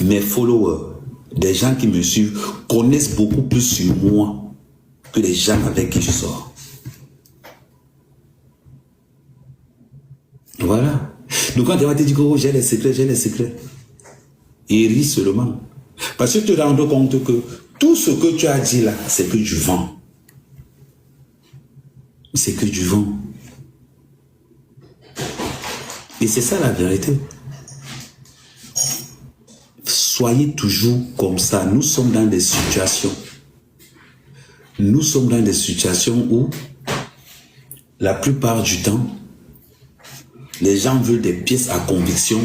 mes followers, des gens qui me suivent, connaissent beaucoup plus sur moi que les gens avec qui je sors. Voilà. Donc quand tu vas te dire que j'ai les secrets, il rit seulement. Parce que tu te rends compte que tout ce que tu as dit là, c'est que du vent. C'est que du vent. Et c'est ça la vérité. Soyez toujours comme ça. Nous sommes dans des situations. Nous sommes dans des situations où, la plupart du temps, les gens veulent des pièces à conviction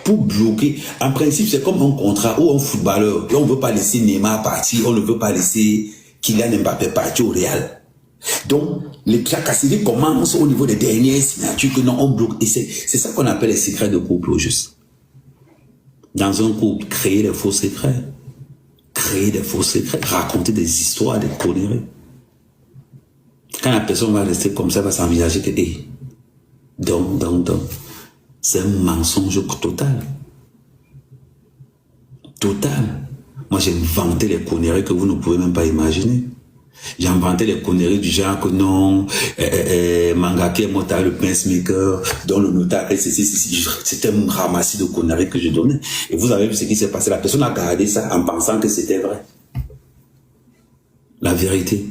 pour bloquer. En principe, c'est comme un contrat ou un footballeur. Et on ne veut pas laisser Neymar partir, on ne veut pas laisser Kylian Mbappé partir au Real. Donc, les tracasseries commencent au niveau des dernières signatures que non, on bloque. Et c'est ça qu'on appelle les secrets de couple au juste. Dans un couple, créer des faux secrets. Créer des faux secrets, raconter des histoires, des conneries. Quand la personne va rester comme ça, elle va s'envisager que, hey, donc, c'est un mensonge total. Total. Moi, j'ai inventé les conneries que vous ne pouvez même pas imaginer. J'ai inventé les conneries du genre que non, Mangake Mota, le pacemaker, dont le notaire, c'était un ramassis de conneries que je donnais. Et vous avez vu ce qui s'est passé. La personne a gardé ça en pensant que c'était vrai. La vérité,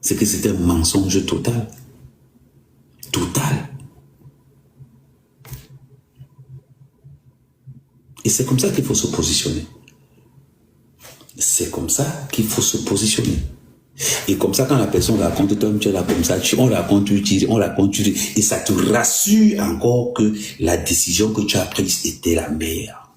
c'est que c'était un mensonge total. Total. Et c'est comme ça qu'il faut se positionner. C'est comme ça qu'il faut se positionner. Et comme ça, quand la personne raconte, toi, tu es là comme ça, on raconte, tu dis, on raconte, tu dis, et ça te rassure encore que la décision que tu as prise était la meilleure.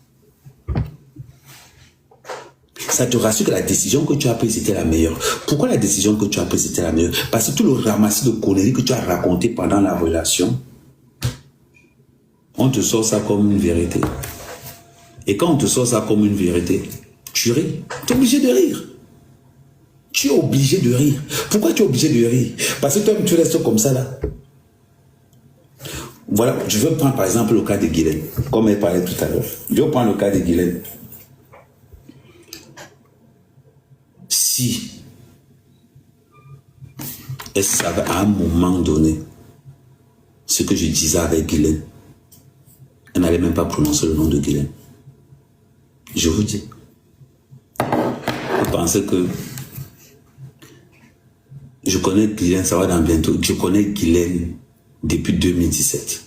Ça te rassure que la décision que tu as prise était la meilleure. Pourquoi la décision que tu as prise était la meilleure? Parce que tout le ramassis de conneries que tu as raconté pendant la relation, on te sort ça comme une vérité. Et quand on te sort ça comme une vérité, tu ris. Tu es obligé de rire. Tu es obligé de rire. Pourquoi tu es obligé de rire? Parce que toi, tu restes comme ça là. Voilà, je veux prendre par exemple le cas de Guylaine, comme elle parlait tout à l'heure. Je vais prendre le cas de Guylaine. Si elle savait à un moment donné ce que je disais avec Guylaine, elle n'allait même pas prononcer le nom de Guylaine. Je vous dis. Vous pensez que je connais Guylaine, ça va dans bientôt. Je connais Guylaine depuis 2017.